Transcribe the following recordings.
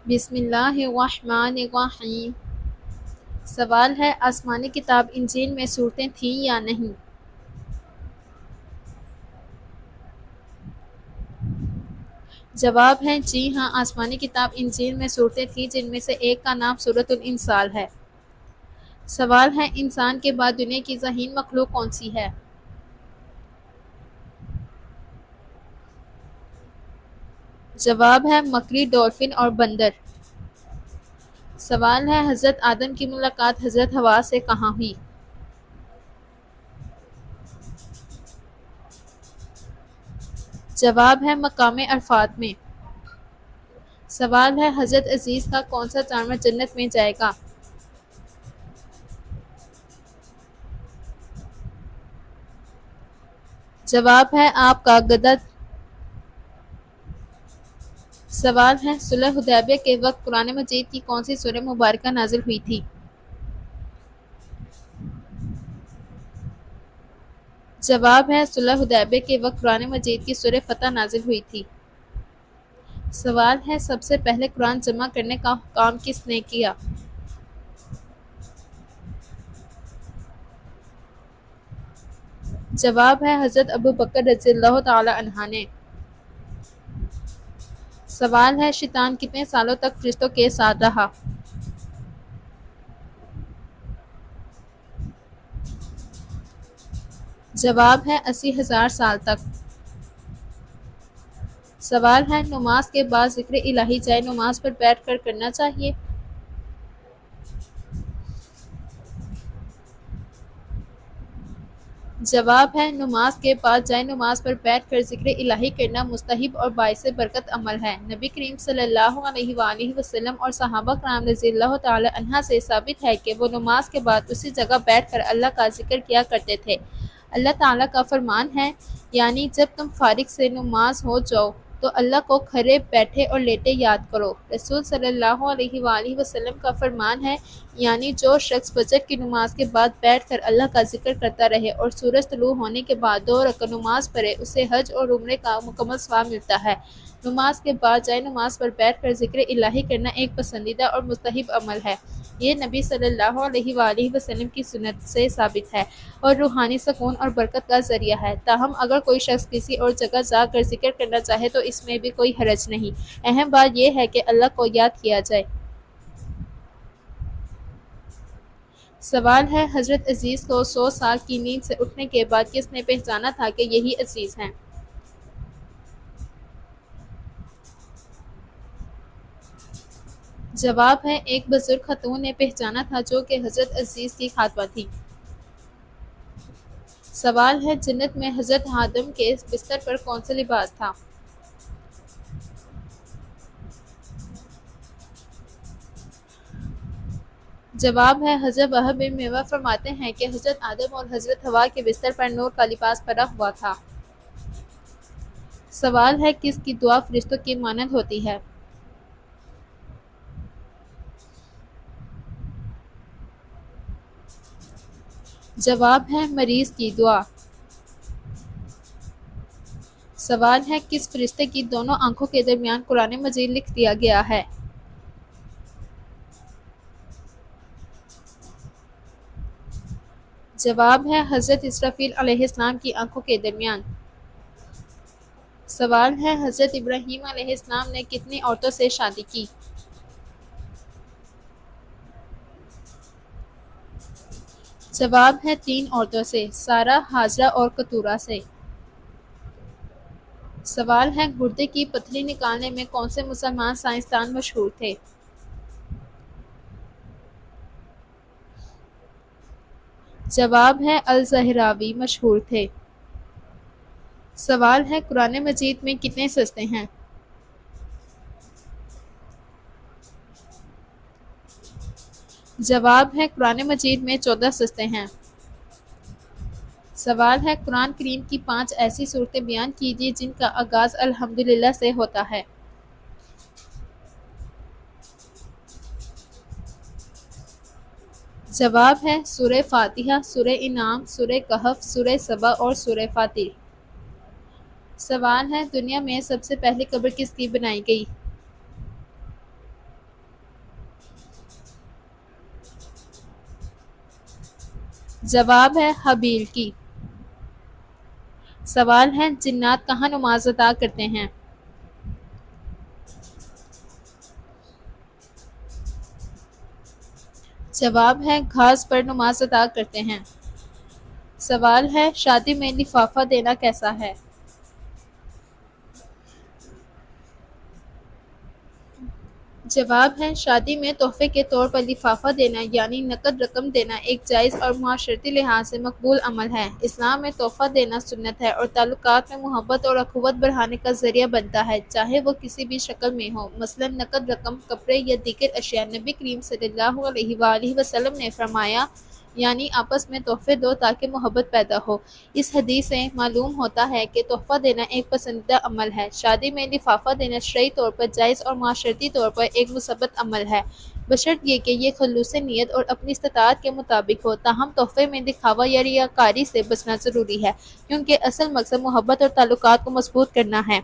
بسم اللہ الرحمن الرحیم۔ سوال ہے آسمانی کتاب انجیل میں صورتیں تھیں یا نہیں؟ جواب ہے جی ہاں، آسمانی کتاب انجیل میں صورتیں تھیں جن میں سے ایک کا نام سورۃ الانسان ہے۔ سوال ہے انسان کے بعد دنیا کی ذہین مخلوق کون سی ہے؟ جواب ہے مکڑی، ڈولفن اور بندر۔ سوال ہے حضرت آدم کی ملاقات حضرت حوا سے کہاں ہوئی؟ جواب ہے مقام عرفات میں۔ سوال ہے حضرت عزیز کا کون سا جانور جنت میں جائے گا؟ جواب ہے آپ کا گدھا۔ سوال ہے صلح حدیبیہ کے وقت قرآن مجید کی کون سی سورہ مبارکہ نازل ہوئی تھی؟ جواب ہے صلح حدیبیہ کے وقت قرآن مجید کی سورہ فتح نازل ہوئی تھی۔ سوال ہے سب سے پہلے قرآن جمع کرنے کا کام کس نے کیا؟ جواب ہے حضرت ابو بکر رضی اللہ تعالی عنہ نے۔ سوال ہے شیطان کتنے سالوں تک فرشتوں کے ساتھ رہا؟ جواب ہے 80,000 سال تک۔ سوال ہے نماز کے بعد ذکر الہی جائے نماز پر بیٹھ کر کرنا چاہیے؟ جواب ہے نماز کے بعد جائے نماز پر بیٹھ کر ذکر الہی کرنا مستحب اور باعث برکت عمل ہے۔ نبی کریم صلی اللہ علیہ وآلہ وسلم اور صحابہ کرام رضی اللہ تعالی عنہ سے ثابت ہے کہ وہ نماز کے بعد اسی جگہ بیٹھ کر اللہ کا ذکر کیا کرتے تھے۔ اللہ تعالیٰ کا فرمان ہے یعنی جب تم فارغ سے نماز ہو جاؤ تو اللہ کو کھڑے، بیٹھے اور لیٹے یاد کرو۔ رسول صلی اللہ علیہ وآلہ وسلم کا فرمان ہے یعنی جو شخص فجر کی نماز کے بعد بیٹھ کر اللہ کا ذکر کرتا رہے اور سورج طلوع ہونے کے بعد 2 رکعت نماز پڑھے اسے حج اور عمرے کا مکمل ثواب ملتا ہے۔ نماز کے بعد جائے نماز پر بیٹھ کر ذکر الہی کرنا ایک پسندیدہ اور مستحب عمل ہے۔ یہ نبی صلی اللہ علیہ وآلہ وسلم کی سنت سے ثابت ہے اور روحانی سکون اور برکت کا ذریعہ ہے۔ تاہم اگر کوئی شخص کسی اور جگہ جا کر ذکر کرنا چاہے تو اس میں بھی کوئی حرج نہیں۔ اہم بات یہ ہے کہ اللہ کو یاد کیا جائے۔ سوال ہے حضرت عزیز کو 100 سال کی نیند سے اٹھنے کے بعد کس نے پہچانا تھا کہ یہی عزیز ہیں؟ جواب ہے ایک بزرگ خاتون نے پہچانا تھا جو کہ حضرت عزیز کی خاتمہ تھی۔ سوال ہے جنت میں حضرت آدم کے بستر پر کون سا لباس تھا؟ جواب ہے حضرت وہب بن میوہ فرماتے ہیں کہ حضرت آدم اور حضرت حوا کے بستر پر نور کا لباس پڑا ہوا تھا۔ سوال ہے کس کی دعا فرشتوں کی مانند ہوتی ہے؟ جواب ہے مریض کی دعا۔ سوال ہے کس فرشتے کی دونوں آنکھوں کے درمیان قرآن مجید لکھ دیا گیا ہے؟ جواب ہے حضرت اسرافیل علیہ السلام کی آنکھوں کے درمیان۔ سوال ہے حضرت ابراہیم علیہ السلام نے کتنی عورتوں سے شادی کی؟ جواب ہے 3 عورتوں سے، سارہ، ہاجرہ اور کتورہ سے۔ سوال ہے گردے کی پتھری نکالنے میں کون سے مسلمان سائنسدان مشہور تھے؟ جواب ہے الزہراوی مشہور تھے۔ سوال ہے قرآن مجید میں کتنے سجدے ہیں؟ جواب ہے قرآن مجید میں 14 سجدے ہیں۔ سوال ہے قرآن کریم کی 5 ایسی صورتیں بیان کیجیے جن کا آغاز الحمدللہ سے ہوتا ہے۔ جواب ہے سورہ فاتحہ، سورہ انعام، سورہ کہف، سورہ سبا اور سورہ فاطر۔ سوال ہے دنیا میں سب سے پہلی قبر کس کی بنائی گئی؟ جواب ہے حبیل کی۔ سوال ہے جنات کہاں نماز ادا کرتے ہیں؟ جواب ہے گھاس پر نماز ادا کرتے ہیں۔ سوال ہے شادی میں لفافہ دینا کیسا ہے؟ جواب ہے شادی میں تحفے کے طور پر لفافہ دینا یعنی نقد رقم دینا ایک جائز اور معاشرتی لحاظ سے مقبول عمل ہے۔ اسلام میں تحفہ دینا سنت ہے اور تعلقات میں محبت اور اخوت بڑھانے کا ذریعہ بنتا ہے، چاہے وہ کسی بھی شکل میں ہو، مثلا نقد رقم، کپڑے یا دیگر اشیاء۔ نبی کریم صلی اللہ علیہ وآلہ وسلم نے فرمایا یعنی آپس میں تحفے دو تاکہ محبت پیدا ہو۔ اس حدیث سے معلوم ہوتا ہے کہ تحفہ دینا ایک پسندیدہ عمل ہے۔ شادی میں لفافہ دینا شرعی طور پر جائز اور معاشرتی طور پر ایک مثبت عمل ہے، بشرط یہ کہ یہ خلوص نیت اور اپنی استطاعت کے مطابق ہو۔ تاہم تحفے میں دکھاوا یا ریاکاری سے بچنا ضروری ہے، کیونکہ اصل مقصد محبت اور تعلقات کو مضبوط کرنا ہے۔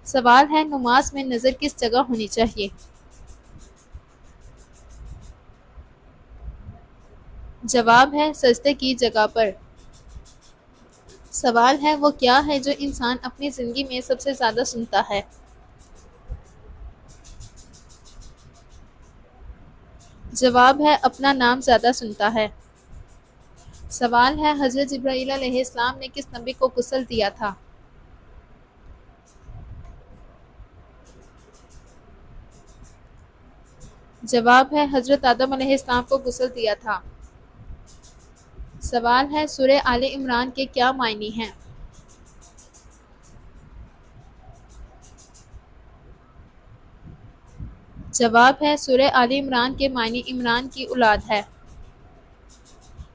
سوال ہے نماز میں نظر کس جگہ ہونی چاہیے؟ جواب ہے سجدے کی جگہ پر۔ سوال ہے وہ کیا ہے جو انسان اپنی زندگی میں سب سے زیادہ سنتا ہے؟ جواب ہے اپنا نام زیادہ سنتا ہے۔ سوال ہے حضرت جبرائیل علیہ السلام نے کس نبی کو غسل دیا تھا؟ جواب ہے حضرت آدم علیہ السلام کو غسل دیا تھا۔ سوال ہے سورہ آل عمران کے کیا معنی ہیں؟ جواب ہے سورہ آل عمران کے معنی عمران کی اولاد ہے۔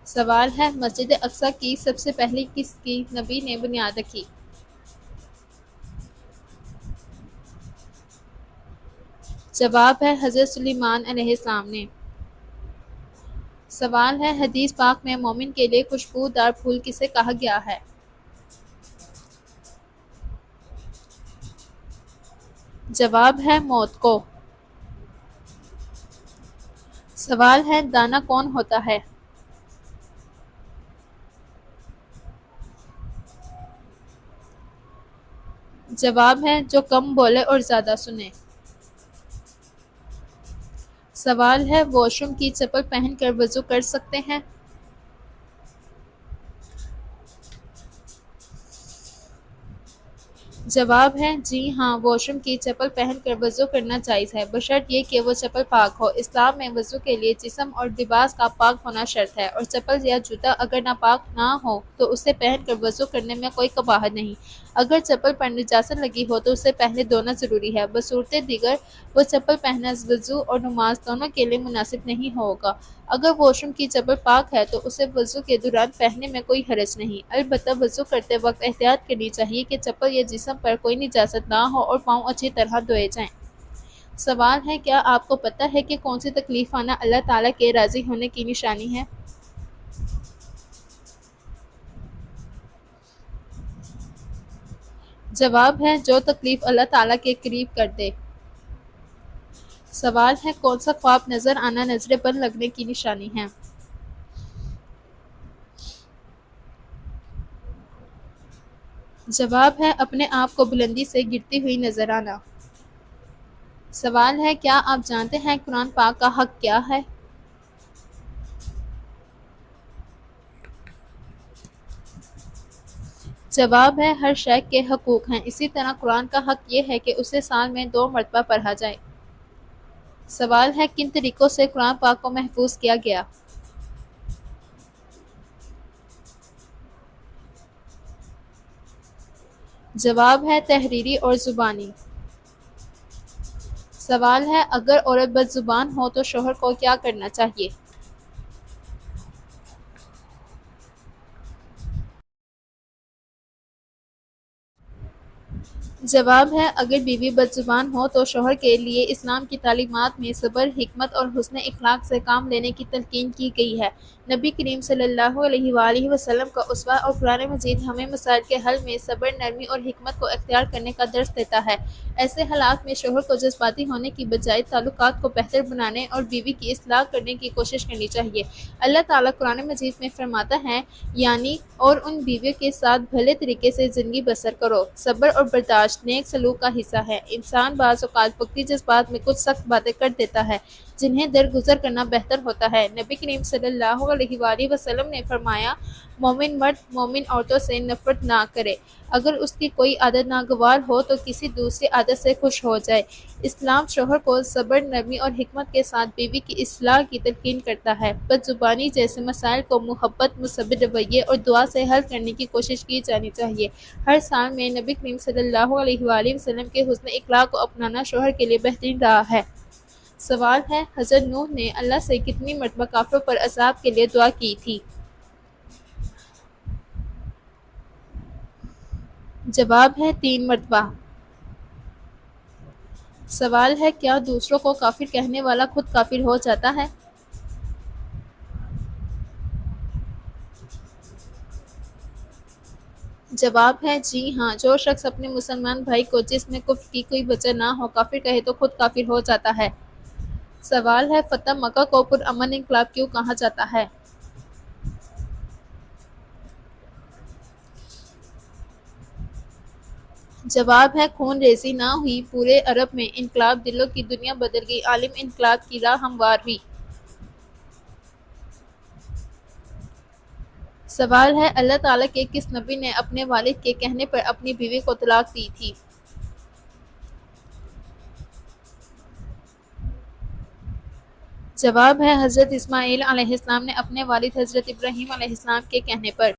سوال ہے مسجد اقصی کی سب سے پہلے کس کی نبی نے بنیاد رکھی؟ جواب ہے حضرت سلیمان علیہ السلام نے۔ سوال ہے حدیث پاک میں مومن کے لیے خوشبودار پھول کسے کہا گیا ہے؟ جواب ہے موت کو۔ سوال ہے دانا کون ہوتا ہے؟ جواب ہے جو کم بولے اور زیادہ سنے۔ سوال ہے واش روم کی چپل پہن کر وضو کر سکتے ہیں؟ جواب ہے جی ہاں، واش روم کی چپل پہن کر وضو کرنا جائز ہے، بشرط یہ کہ وہ چپل پاک ہو۔ اسلام میں وضو کے لیے جسم اور لباس کا پاک ہونا شرط ہے، اور چپل یا جوتا اگر ناپاک نہ ہو تو اسے پہن کر وضو کرنے میں کوئی قباحت نہیں۔ اگر چپل پر نجاست لگی ہو تو اسے پہلے دھونا ضروری ہے، بصورت دیگر وہ چپل پہننا وضو اور نماز دونوں کے لیے مناسب نہیں ہوگا۔ اگر واش روم کی چپل پاک ہے تو اسے وضو کے دوران پہننے میں کوئی حرج نہیں، البتہ وضو کرتے وقت احتیاط کرنی چاہیے کہ چپل یا جسم پر کوئی نجاست نہ ہو اور پاؤں اچھی طرح دھوئے جائیں۔ سوال ہے کیا آپ کو پتہ ہے کہ کون سی تکلیف آنا اللہ تعالیٰ کے راضی ہونے کی نشانی ہے؟ جواب ہے جو تکلیف اللہ تعالیٰ کے قریب کر دے۔ سوال ہے کون سا خواب نظر آنا نظر بند لگنے کی نشانی ہے؟ جواب ہے اپنے آپ کو بلندی سے گرتی ہوئی نظر آنا۔ سوال ہے کیا آپ جانتے ہیں قرآن پاک کا حق کیا ہے؟ جواب ہے ہر شے کے حقوق ہیں، اسی طرح قرآن کا حق یہ ہے کہ اسے سال میں 2 مرتبہ پڑھا جائے۔ سوال ہے کن طریقوں سے قرآن پاک کو محفوظ کیا گیا؟ جواب ہے تحریری اور زبانی۔ سوال ہے اگر عورت بد زبان ہو تو شوہر کو کیا کرنا چاہیے؟ جواب ہے اگر بیوی بدزبان ہو تو شوہر کے لیے اسلام کی تعلیمات میں صبر، حکمت اور حسن اخلاق سے کام لینے کی تلقین کی گئی ہے۔ نبی کریم صلی اللہ علیہ وآلہ وسلم کا اسوہ اور قرآن مجید ہمیں مسائل کے حل میں صبر، نرمی اور حکمت کو اختیار کرنے کا درس دیتا ہے۔ ایسے حالات میں شوہر کو جذباتی ہونے کی بجائے تعلقات کو بہتر بنانے اور بیوی کی اصلاح کرنے کی کوشش کرنی چاہیے۔ اللہ تعالیٰ قرآن مجید میں فرماتا ہے یعنی اور ان بیویوں کے ساتھ بھلے طریقے سے زندگی بسر کرو۔ صبر اور برداشت نیک سلوک کا حصہ ہے۔ انسان بعض اوقات وقتی جذبات میں کچھ سخت باتیں کر دیتا ہے جنہیں درگزر کرنا بہتر ہوتا ہے۔ نبی کریم صلی اللہ علیہ وآلہ وسلم نے فرمایا مومن مرد مومن عورتوں سے نفرت نہ کرے، اگر اس کی کوئی عادت ناگوار ہو تو کسی دوسری عادت سے خوش ہو جائے۔ اسلام شوہر کو صبر، نرمی اور حکمت کے ساتھ بیوی کی اصلاح کی تلقین کرتا ہے۔ بدزبانی جیسے مسائل کو محبت، مثبت رویے اور دعا سے حل کرنے کی کوشش کی جانی چاہیے۔ ہر حال میں نبی کریم صلی اللہ علیہ وآلہ وسلم کے حسن اخلاق کو اپنانا شوہر کے لیے بہترین راہ ہے۔ سوال ہے حضرت نوح نے اللہ سے کتنی مرتبہ کافروں پر عذاب کے لیے دعا کی تھی؟ جواب ہے 3 مرتبہ۔ سوال ہے کیا دوسروں کو کافر کہنے والا خود کافر ہو جاتا ہے؟ جواب ہے جی ہاں، جو شخص اپنے مسلمان بھائی کو جس میں کفر کی کوئی وجہ نہ ہو کافر کہے تو خود کافر ہو جاتا ہے۔ سوال ہے فتح مکہ کو پرامن انقلاب کیوں کہا جاتا ہے؟ جواب ہے خون ریزی نہ ہوئی، پورے عرب میں انقلاب، دلوں کی دنیا بدل گئی، عالم انقلاب کی راہ ہموار ہوئی۔ سوال ہے اللہ تعالیٰ کے کس نبی نے اپنے والد کے کہنے پر اپنی بیوی کو طلاق دی تھی؟ جواب ہے حضرت اسماعیل علیہ السلام نے اپنے والد حضرت ابراہیم علیہ السلام کے کہنے پر۔